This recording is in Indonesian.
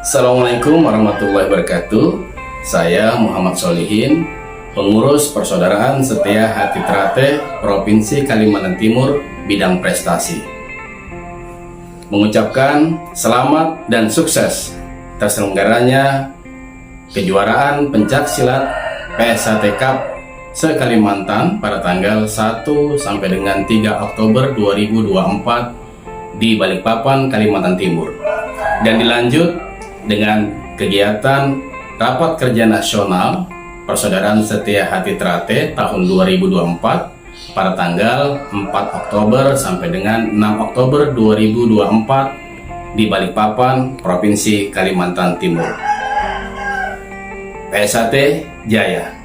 Assalamualaikum warahmatullahi wabarakatuh. Saya Muhammad Solihin, pengurus Persaudaraan Setia Hati Trate Provinsi Kalimantan Timur bidang prestasi. Mengucapkan selamat dan sukses terselenggaranya kejuaraan pencak silat PSHT Cup se-Kalimantan pada tanggal 1 sampai dengan 3 Oktober 2024 di Balikpapan, Kalimantan Timur. Dan dilanjut dengan kegiatan Rapat Kerja Nasional Persaudaraan Setia Hati Trate tahun 2024 pada tanggal 4 Oktober sampai dengan 6 Oktober 2024 di Balikpapan, Provinsi Kalimantan Timur. PSHT Jaya.